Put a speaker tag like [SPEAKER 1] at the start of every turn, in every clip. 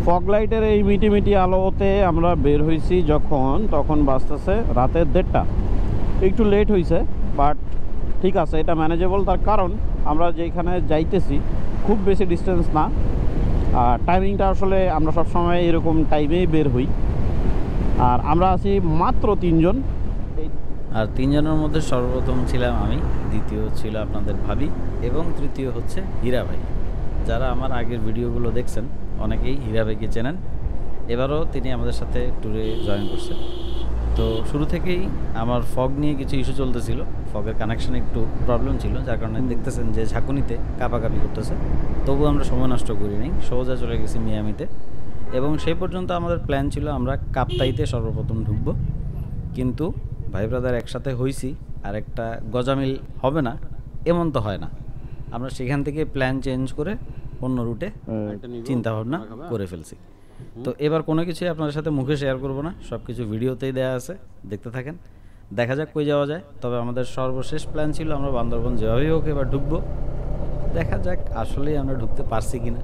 [SPEAKER 1] Fog লাইটের এই মিটি আলোতে আমরা বের হয়েছি যখন, তখন বাজতেছে রাতের 1:30। একটু লেট হয়েছে, বাট ঠিক আছে, এটা ম্যানেজেবল। তার কারণ আমরা যেখানে যাইতেছি খুব বেশি ডিস্টেন্স না, আর টাইমিংটা আসলে আমরা সবসময় এরকম টাইমেই বের হই। আর আমরা আছি মাত্র 3 জন,
[SPEAKER 2] আর 3 জনের মধ্যে সর্বপ্রথম ছিলাম আমি, দ্বিতীয় ছিল আপনাদের ভাবি, এবং তৃতীয় হচ্ছে হীরা ভাই। যারা আমার আগের ভিডিওগুলো দেখছেন অনেকেই হীরা ভাইকে চেনেন। এবারও তিনি আমাদের সাথে ট্যুরে জয়েন করছেন। তো শুরু থেকেই আমার ফগ নিয়ে কিছু ইস্যু চলতেছিল, ফগের কানেকশানে একটু প্রবলেম ছিল, যার কারণে দেখতেছেন যে ঝাঁকুনিতে কাঁপাকাঁপি করতেছে। তবু আমরা সময় নষ্ট করি নাই, সোজা চলে গেছি মিয়ামিতে। এবং সেই পর্যন্ত আমাদের প্ল্যান ছিল আমরা কাপ্তাইতে সর্বপ্রথম ঢুকবো, কিন্তু ভাই ব্রাদার একসাথে হইছি আর একটা গজামিল হবে না এমন তো হয় না। আমরা সেখান থেকে প্ল্যান চেঞ্জ করে অন্য রুটে চিন্তা ভাবনা করে ফেলছি। তো এবার কোনো কিছুই আপনাদের সাথে মুখে শেয়ার করব না, সব কিছু ভিডিওতেই দেওয়া আছে, দেখতে থাকেন, দেখা যাক কই যাওয়া যায়। তবে আমাদের সর্বশেষ প্ল্যান ছিল আমরা বান্দরবন যেভাবেই হোক এবার ঢুকবো, দেখা যাক আসলেই আমরা ঢুকতে পারছি কিনা।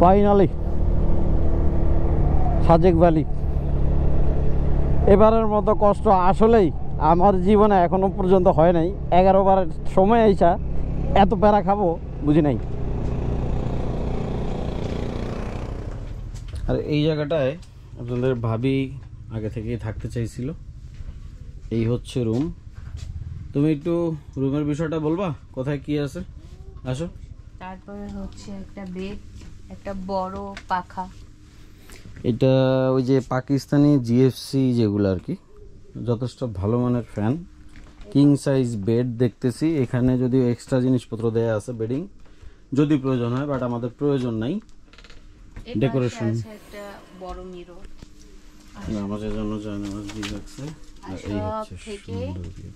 [SPEAKER 1] Finally Sajek valley. এবারের মতো কষ্ট আসলেই আমার জীবনে এখনো পর্যন্ত হয় নাই। 11 বার সময় আইসা এত প্যারা খাবো বুঝি নাই। আর এই জায়গাটায় আপনাদের ভাবি আগে থেকেই থাকতে চাইছিল। এই হচ্ছে রুম। তুমি একটু রুমের বিষয়টা বলবা, কোথায় কি আছে? আসো।
[SPEAKER 3] তারপরে হচ্ছে একটা বেড, একটা বড় পাখা।
[SPEAKER 1] এটা ওই যে পাকিস্তানি জিএফসি যেগুলো আর কি, যথেষ্ট ভালো মানের ফ্যান। কিং সাইজ বেড দেখতেছি। এখানে যদিও এক্সট্রা জিনিসপত্র দেয়া আছে বেডিং যদি প্রয়োজন হয়, বাট আমাদের প্রয়োজন নাই। ডেকোরেশন
[SPEAKER 3] একটা বড় মিরর,
[SPEAKER 1] আমাদের জন্য জানামাজ দিয়ে রাখছে। আর এই হচ্ছে সুন্দর ভিউ।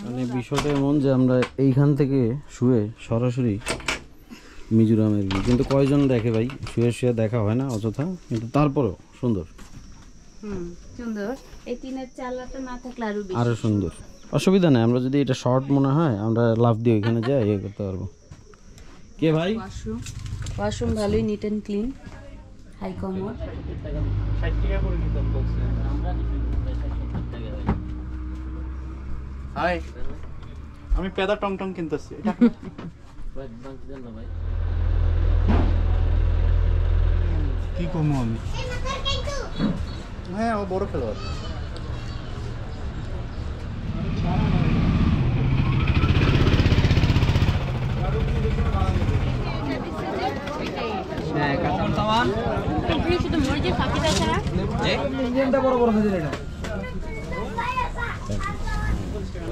[SPEAKER 1] মানে বিষয়টা এমন যে আমরা এইখান থেকে শুয়ে সরাসরি মিজোরামের ভিউ, কিন্তু কয়জন দেখে ভাই, শুয়ে শুয়ে দেখা হয় না অযথা, কিন্তু তারপরেও সুন্দর।
[SPEAKER 3] সুন্দর। এই টিনের চালাটা না থাকলে
[SPEAKER 1] আরো সুন্দর। অসুবিধা নেই, আমরা যদি এটা শর্ট মনে হয় আমরা লাভ দিয়ে ওইখানে যাই ইয়ে করতে পারবো। কে ভাই?
[SPEAKER 3] ওয়াশরুম ভালোই neat and clean, high commode.
[SPEAKER 2] 60 টাকা করে নিতাম বলছে।
[SPEAKER 4] হাই, আমি পেদা টং টং কিনতেছি। কি করবো আমি? হ্যাঁ, ও বড় খেলোয়াড়।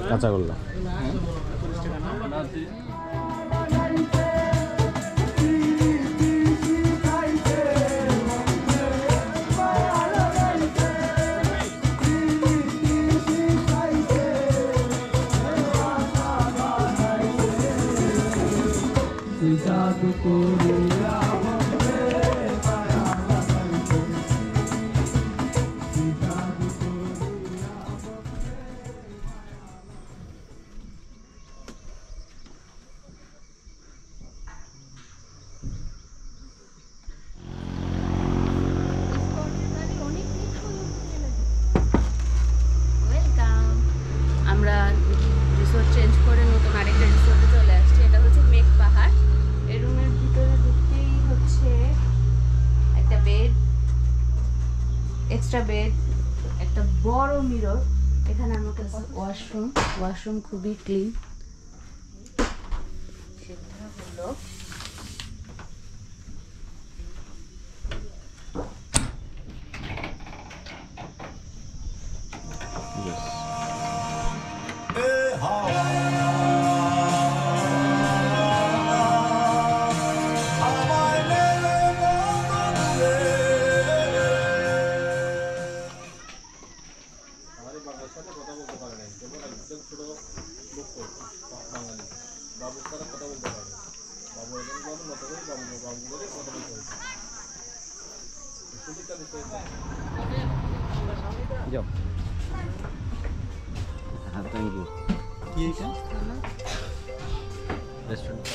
[SPEAKER 1] কাঁচাগোল্লা
[SPEAKER 3] বেড, একটা বড় মিরর। এখানে আমার কাছে ওয়াশরুম খুবই ক্লিন। সেটা হলো
[SPEAKER 1] যাও হ্যাঁ থ্যাংক ইউ
[SPEAKER 4] কি এটা
[SPEAKER 2] রেস্টুরেন্ট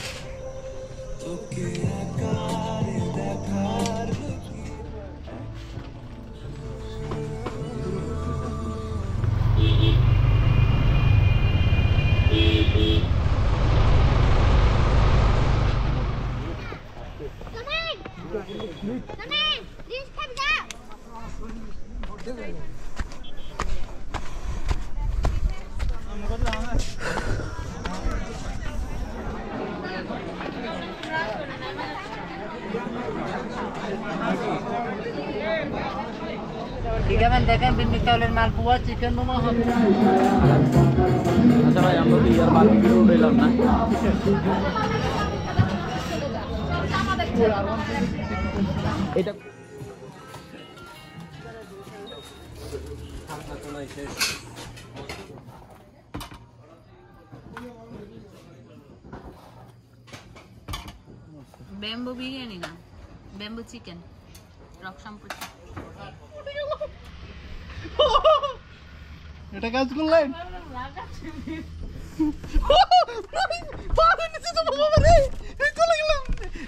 [SPEAKER 5] দেখেন বিন্নি চাউলের মালপোয়া চিকেন মোমো হবে।
[SPEAKER 2] আচ্ছা ভাই আমরা তো ইয়ার বারবিকিউ উঠাইলাম না এটা
[SPEAKER 3] ব্যাম্বু বিরিয়ানি না, ব্যাম্বু চিকেন, রক সম্পত্তি।
[SPEAKER 4] এটা কাজ করলেন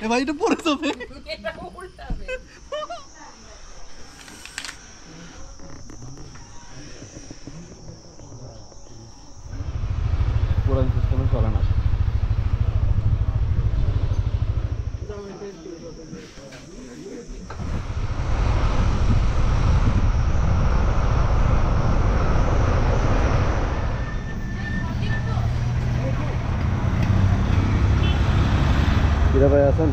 [SPEAKER 4] এ ভাই এটা পড়ে যাবে
[SPEAKER 1] পুরান সিস্টেমে চলে না কিরা ভাই আছেন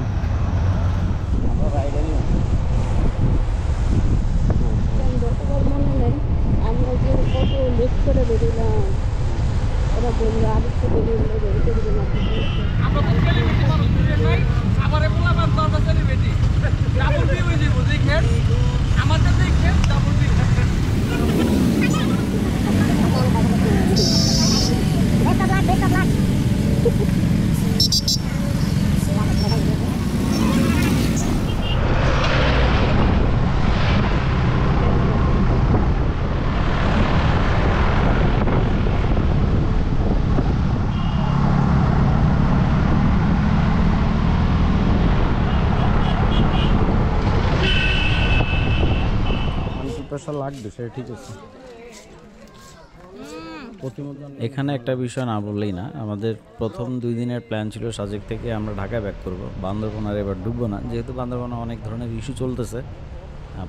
[SPEAKER 3] আমরা যে কত লেট করে বেরোলাম, ওরা বললো আরেক তো বেরোলো
[SPEAKER 1] পয়সা লাগবে সেটা ঠিক আছে।
[SPEAKER 2] এখানে একটা বিষয় না বললেই না, আমাদের প্রথম 2 দিনের প্ল্যান ছিল সাজেক থেকে আমরা ঢাকা ব্যাক করব, বান্দরবন আর এবার ডুববো না, যেহেতু বান্দরবনে অনেক ধরনের ইস্যু চলতেছে।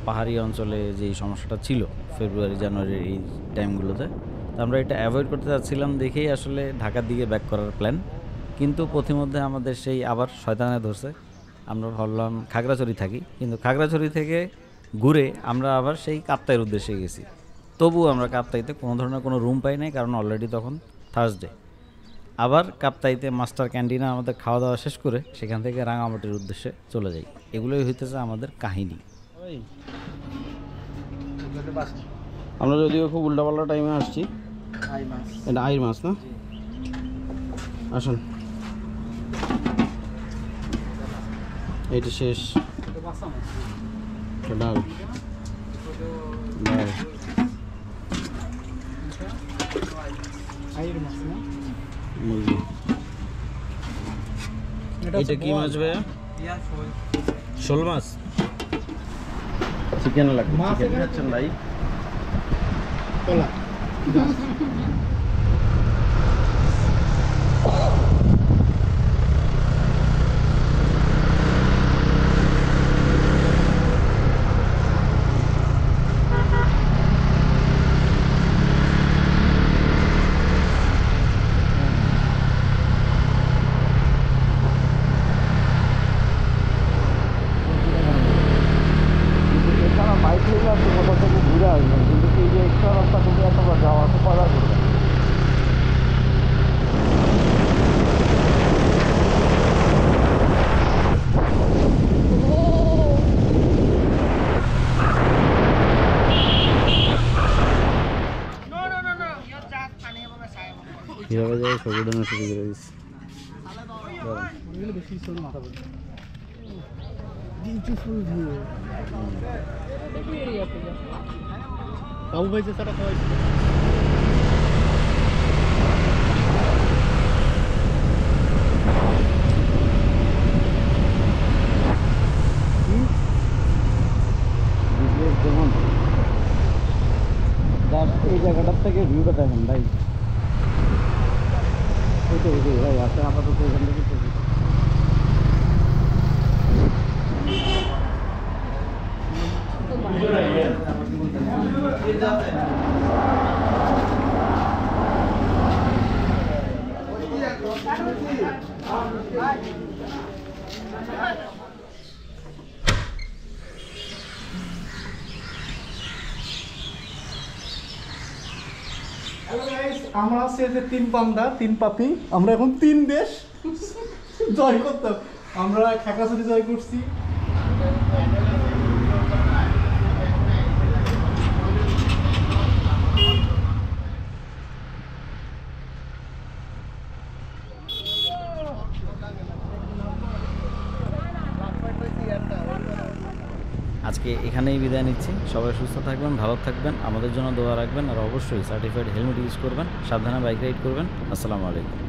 [SPEAKER 2] পাহাড়ি অঞ্চলে যেই সমস্যাটা ছিল ফেব্রুয়ারি জানুয়ারির এই টাইমগুলোতে, তো আমরা এটা অ্যাভয়েড করতে চাচ্ছিলাম দেখেই আসলে ঢাকার দিকে ব্যাক করার প্ল্যান। কিন্তু পথিমধ্যে আমাদের সেই আবার শয়তানে ধরছে, আমরা ভাবলাম খাগড়াছড়ি থাকি, কিন্তু খাগড়াছড়ি থেকে ঘুরে আমরা আবার সেই কাপ্তাইয়ের উদ্দেশ্যে গেছি। তবুও আমরা কাপ্তাইতে কোনো ধরনের কোনো রুম পাই নাই, কারণ অলরেডি তখন থার্সডে। আবার কাপ্তাইতে মাস্টার ক্যান্টিনে আমাদের খাওয়া দাওয়া শেষ করে সেখান থেকে রাঙামাটির উদ্দেশ্যে চলে যাই। এগুলোই হইতেছে আমাদের কাহিনী।
[SPEAKER 1] আমরা যদিও খুব উল্টাপাল্টা টাইমে আসছি। এটা আইর মাছ না? আসুন, এইটা শেষ। ডাল ডাল মুরগি। এটা কি মাছ ভাইয়া? শোল মাছ। চিকেন লাগবে। চিকেন খাচ্ছেন ভাই? বাইক নিলে আপনি কোথাও থেকে ঘুরে আসবেন, কিন্তু এই যে এক্সট্রা রাস্তা থেকে এতবার যাওয়া তো পারা করবেন।
[SPEAKER 2] হীরা ভাই যায় ছবি উঠানো শুরু করে দিচ্ছে।
[SPEAKER 4] বেশি কিছু মাথা বলি বিউটিফুল ভিউ বাবু ভাই যে সারা খাওয়াইছে
[SPEAKER 1] এই জায়গাটার থেকে ভিউটা দেখেন ভাই, ভাই আছে আপাতত এখান থেকে
[SPEAKER 4] আমরা আছি যে 3 পান্ডা 3 পাপি, আমরা এখন 3 দেশ জয় করতাম। আমরা খাগড়াছড়ি জয় করছি,
[SPEAKER 2] আজকে এখানেই বিদায় নিচ্ছি। সবাই সুস্থ থাকবেন, ভালো থাকবেন, আমাদের জন্য দোয়া রাখবেন, আর অবশ্যই সার্টিফাইড হেলমেট ইউজ করবেন, সাবধানে বাইক রাইড করবেন। আসসালামু আলাইকুম।